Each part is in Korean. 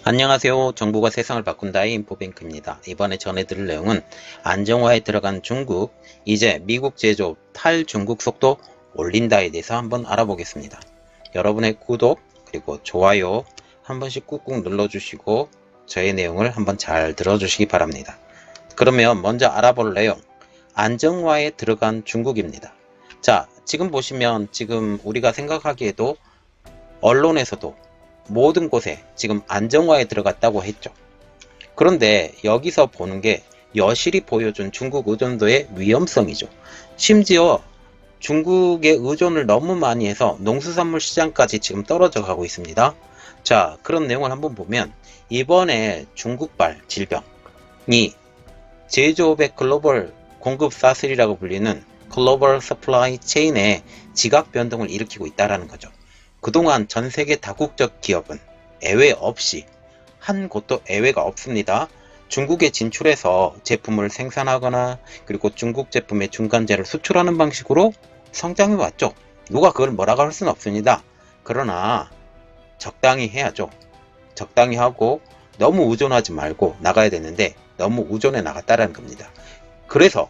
안녕하세요. 정부가 세상을 바꾼다의 인포뱅크입니다. 이번에 전해드릴 내용은 안정화에 들어간 중국, 이제 미국 제조업 탈중국 속도 올린다에 대해서 한번 알아보겠습니다. 여러분의 구독 그리고 좋아요 한 번씩 꾹꾹 눌러주시고 저의 내용을 한번 잘 들어주시기 바랍니다. 그러면 먼저 알아볼 내용, 안정화에 들어간 중국입니다. 자, 지금 보시면 지금 우리가 생각하기에도 언론에서도 모든 곳에 지금 안정화에 들어갔다고 했죠. 그런데 여기서 보는 게 여실히 보여준 중국 의존도의 위험성이죠. 심지어 중국의 의존을 너무 많이 해서 농수산물 시장까지 지금 떨어져 가고 있습니다. 자, 그런 내용을 한번 보면 이번에 중국발 질병이 제조업의 글로벌 공급 사슬이라고 불리는 글로벌 서플라이 체인에 지각 변동을 일으키고 있다는 거죠. 그동안 전 세계 다국적 기업은 예외 없이 한 곳도 예외가 없습니다. 중국에 진출해서 제품을 생산하거나 그리고 중국 제품의 중간재를 수출하는 방식으로 성장해 왔죠. 누가 그걸 뭐라고 할 수는 없습니다. 그러나 적당히 해야죠. 적당히 하고 너무 의존하지 말고 나가야 되는데 너무 의존해 나갔다는 겁니다. 그래서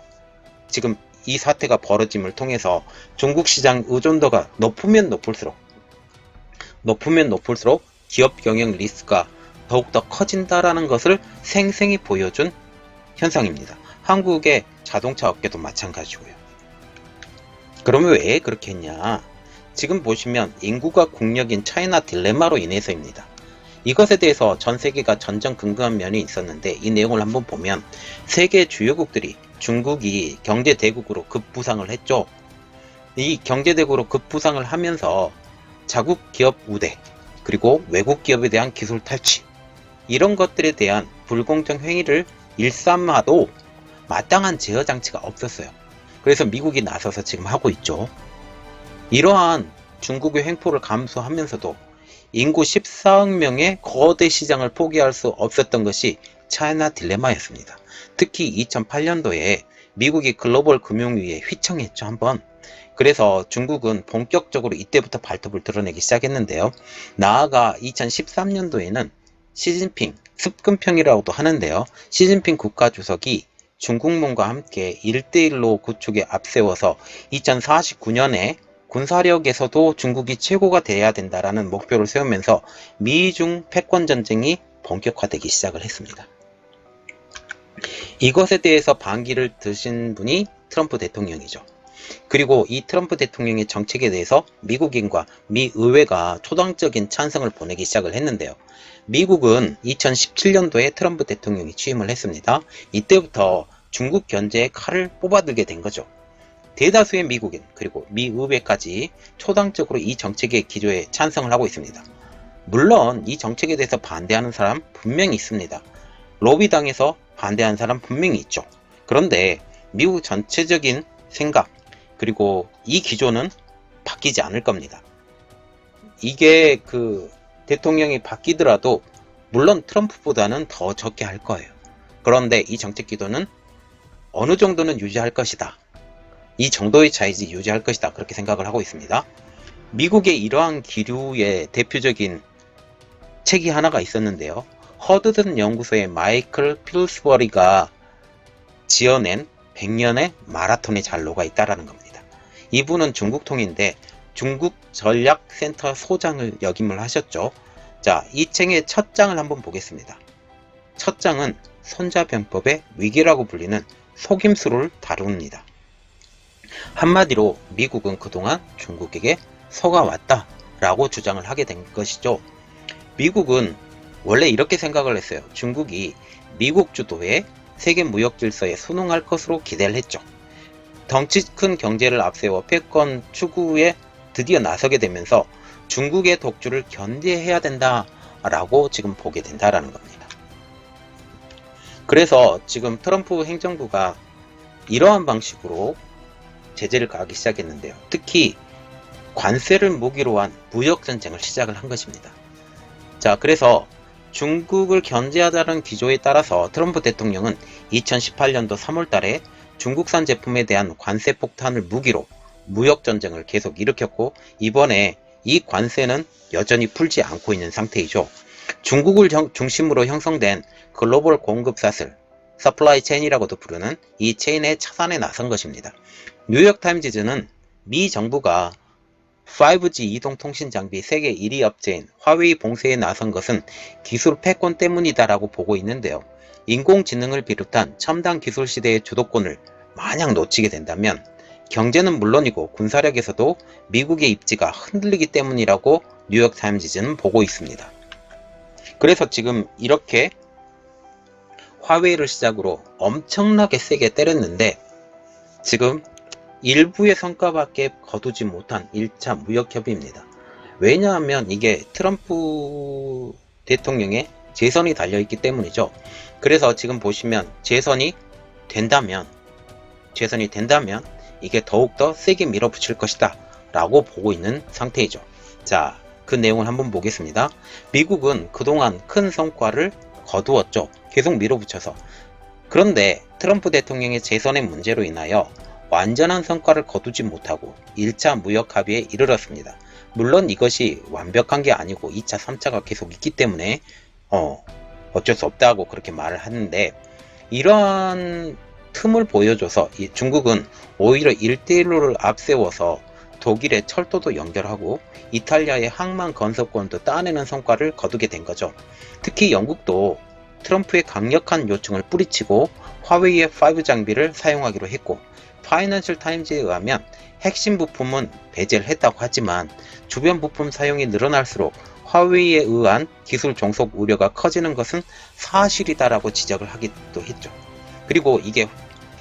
지금 이 사태가 벌어짐을 통해서 중국 시장 의존도가 높으면 높을수록 기업 경영 리스크가 더욱더 커진다라는 것을 생생히 보여준 현상입니다. 한국의 자동차 업계도 마찬가지고요. 그러면 왜 그렇게 했냐? 지금 보시면 인구가 국력인 차이나 딜레마로 인해서입니다. 이것에 대해서 전 세계가 전전긍긍한 면이 있었는데 이 내용을 한번 보면 세계 주요국들이 중국이 경제대국으로 급부상을 했죠. 이 경제대국으로 급부상을 하면서 자국 기업 우대 그리고 외국 기업에 대한 기술 탈취 이런 것들에 대한 불공정 행위를 일삼아도 마땅한 제어 장치가 없었어요. 그래서 미국이 나서서 지금 하고 있죠. 이러한 중국의 횡포를 감수하면서도 인구 14억 명의 거대 시장을 포기할 수 없었던 것이 차이나 딜레마였습니다. 특히 2008년도에 미국이 글로벌 금융위에 휘청했죠, 한번. 그래서 중국은 본격적으로 이때부터 발톱을 드러내기 시작했는데요. 나아가 2013년도에는 시진핑 습근평이라고도 하는데요. 시진핑 국가주석이 중국몽과 함께 1대1로 구축에 앞세워서 2049년에 군사력에서도 중국이 최고가 돼야 된다라는 목표를 세우면서 미중 패권 전쟁이 본격화되기 시작을 했습니다. 이것에 대해서 반기를 드신 분이 트럼프 대통령이죠. 그리고 이 트럼프 대통령의 정책에 대해서 미국인과 미 의회가 초당적인 찬성을 보내기 시작을 했는데요. 미국은 2017년도에 트럼프 대통령이 취임을 했습니다. 이때부터 중국 견제의 칼을 뽑아들게 된 거죠. 대다수의 미국인 그리고 미 의회까지 초당적으로 이 정책의 기조에 찬성을 하고 있습니다. 물론 이 정책에 대해서 반대하는 사람 분명히 있습니다. 로비당에서 반대하는 사람 분명히 있죠. 그런데 미국 전체적인 생각 그리고 이 기조는 바뀌지 않을 겁니다. 이게 대통령이 바뀌더라도 물론 트럼프보다는 더 적게 할 거예요. 그런데 이 정책 기조는 어느 정도는 유지할 것이다. 이 정도의 차이지 유지할 것이다. 그렇게 생각을 하고 있습니다. 미국의 이러한 기류의 대표적인 책이 하나가 있었는데요. 허드슨 연구소의 마이클 필스버리가 지어낸 100년의 마라톤의 잔로가 있다라는 겁니다. 이분은 중국통인데 중국 전략센터 소장을 역임을 하셨죠. 자, 이 책의 첫 장을 한번 보겠습니다. 첫 장은 손자병법의 위기라고 불리는 속임수를 다룹니다. 한마디로 미국은 그동안 중국에게 속아왔다 라고 주장을 하게 된 것이죠. 미국은 원래 이렇게 생각을 했어요. 중국이 미국 주도의 세계 무역 질서에 순응할 것으로 기대를 했죠. 덩치 큰 경제를 앞세워 패권 추구에 드디어 나서게 되면서 중국의 독주를 견제해야 된다라고 지금 보게 된다라는 겁니다. 그래서 지금 트럼프 행정부가 이러한 방식으로 제재를 가하기 시작했는데요. 특히 관세를 무기로 한 무역전쟁을 시작을 한 것입니다. 자, 그래서 중국을 견제하자는 기조에 따라서 트럼프 대통령은 2018년도 3월 달에 중국산 제품에 대한 관세 폭탄을 무기로 무역전쟁을 계속 일으켰고 이번에 이 관세는 여전히 풀지 않고 있는 상태이죠. 중국을 중심으로 형성된 글로벌 공급 사슬, 서플라이 체인이라고도 부르는 이 체인의 차단에 나선 것입니다. 뉴욕타임즈는 미 정부가 5G 이동통신 장비 세계 1위 업체인 화웨이 봉쇄에 나선 것은 기술 패권 때문이다라고 보고 있는데요. 인공지능을 비롯한 첨단 기술 시대의 주도권을 만약 놓치게 된다면 경제는 물론이고 군사력에서도 미국의 입지가 흔들리기 때문이라고 뉴욕타임즈는 보고 있습니다. 그래서 지금 이렇게 화웨이를 시작으로 엄청나게 세게 때렸는데 지금 일부의 성과밖에 거두지 못한 1차 무역협의입니다. 왜냐하면 이게 트럼프 대통령의 재선이 달려있기 때문이죠. 그래서 지금 보시면 재선이 된다면 이게 더욱더 세게 밀어붙일 것이다 라고 보고 있는 상태이죠. 자, 그 내용을 한번 보겠습니다. 미국은 그동안 큰 성과를 거두었죠. 계속 밀어붙여서. 그런데 트럼프 대통령의 재선의 문제로 인하여 완전한 성과를 거두지 못하고 1차 무역 합의에 이르렀습니다. 물론 이것이 완벽한 게 아니고 2차, 3차가 계속 있기 때문에 어쩔 수 없다고 그렇게 말을 하는데 이러한 틈을 보여줘서 중국은 오히려 1대1로를 앞세워서 독일의 철도도 연결하고 이탈리아의 항만 건설권도 따내는 성과를 거두게 된 거죠. 특히 영국도 트럼프의 강력한 요청을 뿌리치고 화웨이의 5 장비를 사용하기로 했고 파이낸셜 타임즈에 의하면 핵심 부품은 배제를 했다고 하지만 주변 부품 사용이 늘어날수록 화웨이에 의한 기술 종속 우려가 커지는 것은 사실이다라고 지적을 하기도 했죠. 그리고 이게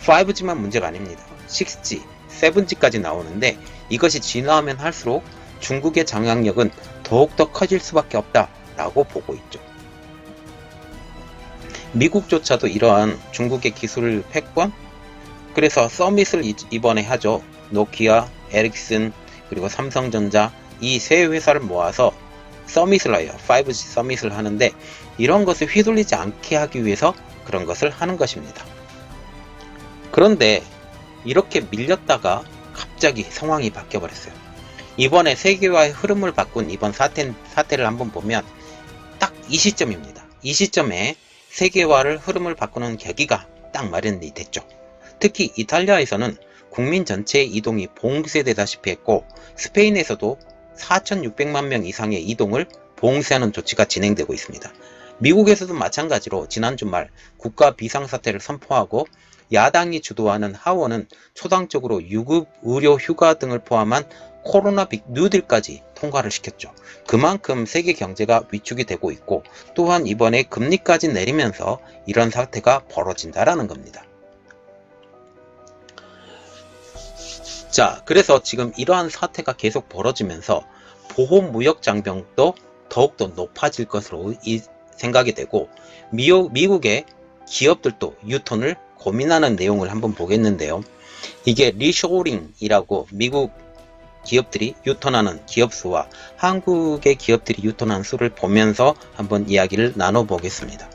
5G만 문제가 아닙니다. 6G, 7G까지 나오는데 이것이 진화하면 할수록 중국의 장악력은 더욱더 커질 수밖에 없다라고 보고 있죠. 미국조차도 이러한 중국의 기술 패권, 그래서 서밋을 이번에 하죠. 노키아, 에릭슨, 그리고 삼성전자 이 세 회사를 모아서 서밋을 해요. 5G 서밋을 하는데 이런 것을 휘둘리지 않게 하기 위해서 그런 것을 하는 것입니다. 그런데 이렇게 밀렸다가 갑자기 상황이 바뀌어버렸어요. 이번에 세계화의 흐름을 바꾼 이번 사태를 한번 보면 딱 이 시점입니다. 이 시점에 세계화를 흐름을 바꾸는 계기가 딱 마련이 됐죠. 특히 이탈리아에서는 국민 전체의 이동이 봉쇄되다시피 했고 스페인에서도 4,600만 명 이상의 이동을 봉쇄하는 조치가 진행되고 있습니다. 미국에서도 마찬가지로 지난 주말 국가 비상사태를 선포하고 야당이 주도하는 하원은 초당적으로 유급 의료 휴가 등을 포함한 코로나 뉴딜까지 통과를 시켰죠. 그만큼 세계 경제가 위축이 되고 있고 또한 이번에 금리까지 내리면서 이런 사태가 벌어진다라는 겁니다. 자, 그래서 지금 이러한 사태가 계속 벌어지면서 보호무역 장벽도 더욱더 높아질 것으로 생각이 되고 미국의 기업들도 유턴을 고민하는 내용을 한번 보겠는데요. 이게 리쇼링이라고 미국 기업들이 유턴하는 기업 수와 한국의 기업들이 유턴하는 수를 보면서 한번 이야기를 나눠보겠습니다.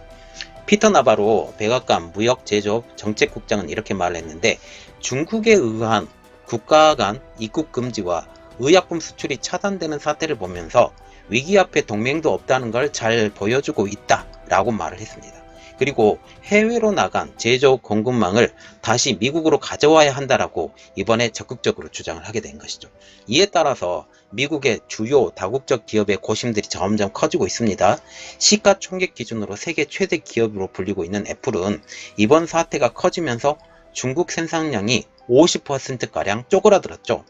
피터 나바로 백악관 무역제조업 정책국장은 이렇게 말했는데 중국에 의한 국가 간 입국 금지와 의약품 수출이 차단되는 사태를 보면서 위기 앞에 동맹도 없다는 걸 잘 보여주고 있다라고 말을 했습니다. 그리고 해외로 나간 제조 공급망을 다시 미국으로 가져와야 한다라고 이번에 적극적으로 주장을 하게 된 것이죠. 이에 따라서 미국의 주요 다국적 기업의 고심들이 점점 커지고 있습니다. 시가총액 기준으로 세계 최대 기업으로 불리고 있는 애플은 이번 사태가 커지면서 중국 생산량이 50%가량 쪼그라들었죠.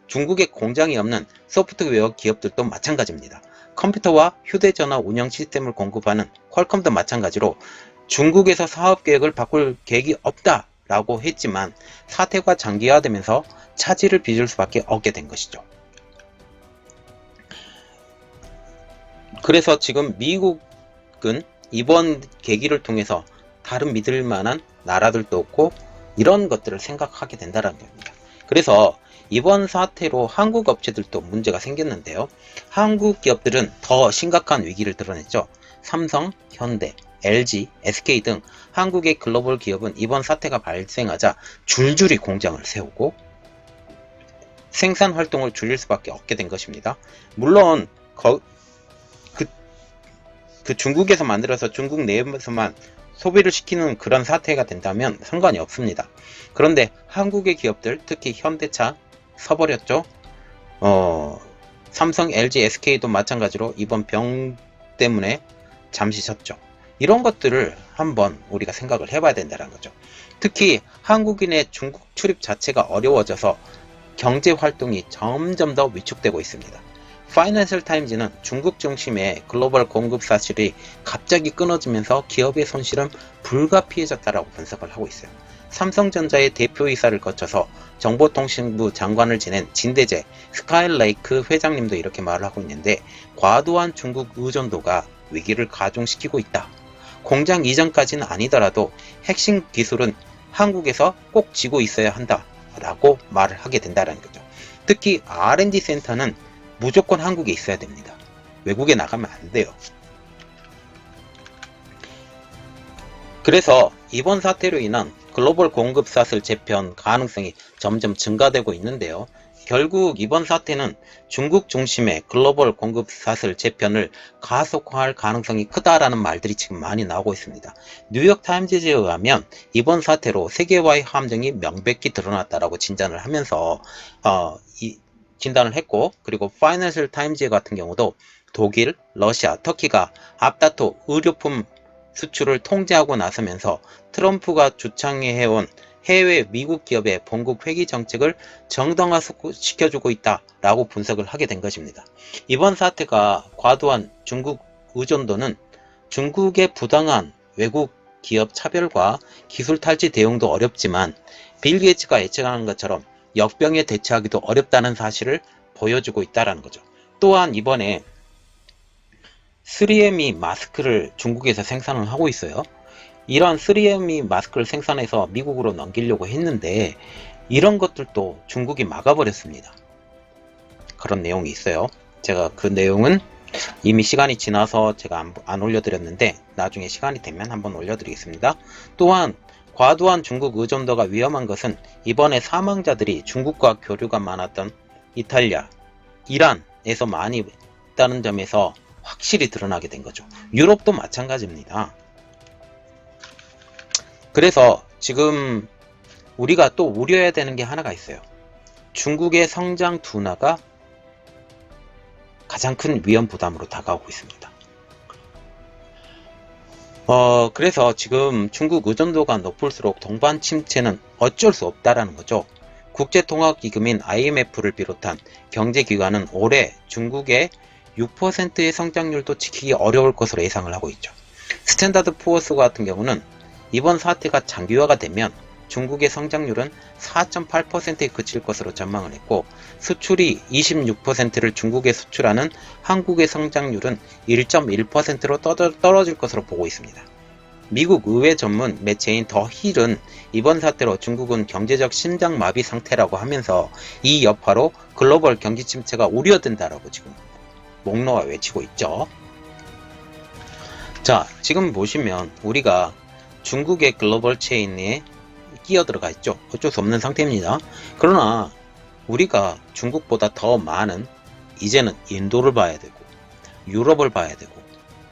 중국에 공장이 없는 소프트웨어 기업들도 마찬가지입니다. 컴퓨터와 휴대전화 운영 시스템을 공급하는 퀄컴도 마찬가지로 중국에서 사업 계획을 바꿀 계획이 없다라고 했지만 사태가 장기화되면서 차질을 빚을 수밖에 없게 된 것이죠. 그래서 지금 미국은 이번 계기를 통해서 다른 믿을 만한 나라들도 없고 이런 것들을 생각하게 된다는 겁니다. 그래서 이번 사태로 한국 업체들도 문제가 생겼는데요. 한국 기업들은 더 심각한 위기를 드러냈죠. 삼성, 현대, LG, SK 등 한국의 글로벌 기업은 이번 사태가 발생하자 줄줄이 공장을 세우고 생산 활동을 줄일 수밖에 없게 된 것입니다. 물론 그 중국에서 만들어서 중국 내에서만 소비를 시키는 그런 사태가 된다면 상관이 없습니다. 그런데 한국의 기업들, 특히 현대차 서버렸죠. 삼성, LG, SK도 마찬가지로 이번 병 때문에 잠시 섰죠. 이런 것들을 한번 우리가 생각을 해봐야 된다는 거죠. 특히 한국인의 중국 출입 자체가 어려워져서 경제 활동이 점점 더 위축되고 있습니다. 파이낸셜 타임즈는 중국 중심의 글로벌 공급 사실이 갑자기 끊어지면서 기업의 손실은 불가피해졌다라고 분석을 하고 있어요. 삼성전자의 대표이사를 거쳐서 정보통신부 장관을 지낸 진대재 스카이레이크 회장님도 이렇게 말을 하고 있는데, 과도한 중국 의존도가 위기를 가중시키고 있다. 공장 이전까지는 아니더라도 핵심 기술은 한국에서 꼭 쥐고 있어야 한다 라고 말을 하게 된다는 거죠. 특히 R&D 센터는 무조건 한국에 있어야 됩니다. 외국에 나가면 안 돼요. 그래서 이번 사태로 인한 글로벌 공급 사슬 재편 가능성이 점점 증가되고 있는데요. 결국 이번 사태는 중국 중심의 글로벌 공급 사슬 재편을 가속화할 가능성이 크다라는 말들이 지금 많이 나오고 있습니다. 뉴욕타임즈에 의하면 이번 사태로 세계화의 함정이 명백히 드러났다라고 진단을 하면서 진단을 했고, 그리고 파이낸셜 타임즈 같은 경우도 독일, 러시아, 터키가 앞다퉈 의료품 수출을 통제하고 나서면서 트럼프가 주창해온 해외 미국 기업의 본국 회귀 정책을 정당화시켜주고 있다라고 분석을 하게 된 것입니다. 이번 사태가 과도한 중국 의존도는 중국의 부당한 외국 기업 차별과 기술 탈취 대응도 어렵지만 빌 게이츠가 예측하는 것처럼 역병에 대처하기도 어렵다는 사실을 보여주고 있다는 거죠. 또한 이번에 3M이 마스크를 중국에서 생산을 하고 있어요. 이런 3M이 마스크를 생산해서 미국으로 넘기려고 했는데 이런 것들도 중국이 막아버렸습니다. 그런 내용이 있어요. 제가 그 내용은 이미 시간이 지나서 제가 안 올려드렸는데 나중에 시간이 되면 한번 올려드리겠습니다. 또한 과도한 중국 의존도가 위험한 것은 이번에 사망자들이 중국과 교류가 많았던 이탈리아, 이란에서 많이 있다는 점에서 확실히 드러나게 된 거죠. 유럽도 마찬가지입니다. 그래서 지금 우리가 또 우려해야 되는 게 하나가 있어요. 중국의 성장 둔화가 가장 큰 위험 부담으로 다가오고 있습니다. 그래서 지금 중국 의존도가 높을수록 동반 침체는 어쩔 수 없다라는 거죠. 국제통화기금인 IMF를 비롯한 경제기관은 올해 중국의 6%의 성장률도 지키기 어려울 것으로 예상을 하고 있죠. 스탠다드 푸어스 같은 경우는 이번 사태가 장기화가 되면 중국의 성장률은 4.8%에 그칠 것으로 전망을 했고, 수출이 26%를 중국에 수출하는 한국의 성장률은 1.1%로 떨어질 것으로 보고 있습니다. 미국 의회 전문 매체인 더 힐은 이번 사태로 중국은 경제적 심장마비 상태라고 하면서 이 여파로 글로벌 경기 침체가 우려된다라고 지금 목 놓아 외치고 있죠. 자, 지금 보시면 우리가 중국의 글로벌 체인에 끼어들어가 있죠. 어쩔 수 없는 상태입니다. 그러나 우리가 중국보다 더 많은 이제는 인도를 봐야 되고 유럽을 봐야 되고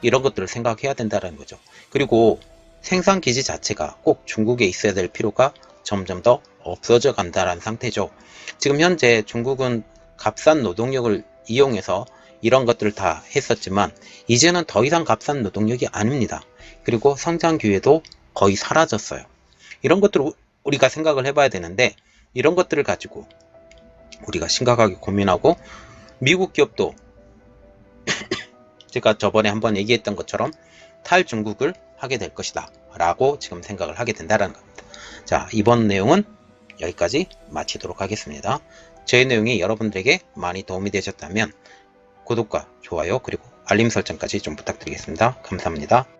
이런 것들을 생각해야 된다는 거죠. 그리고 생산기지 자체가 꼭 중국에 있어야 될 필요가 점점 더 없어져 간다는 상태죠. 지금 현재 중국은 값싼 노동력을 이용해서 이런 것들을 다 했었지만 이제는 더 이상 값싼 노동력이 아닙니다. 그리고 성장 기회도 거의 사라졌어요. 이런 것들을 우리가 생각을 해봐야 되는데, 이런 것들을 가지고 우리가 심각하게 고민하고, 미국 기업도 제가 저번에 한번 얘기했던 것처럼 탈중국을 하게 될 것이다 라고 지금 생각을 하게 된다는 겁니다. 자, 이번 내용은 여기까지 마치도록 하겠습니다. 제 내용이 여러분들에게 많이 도움이 되셨다면 구독과 좋아요 그리고 알림 설정까지 좀 부탁드리겠습니다. 감사합니다.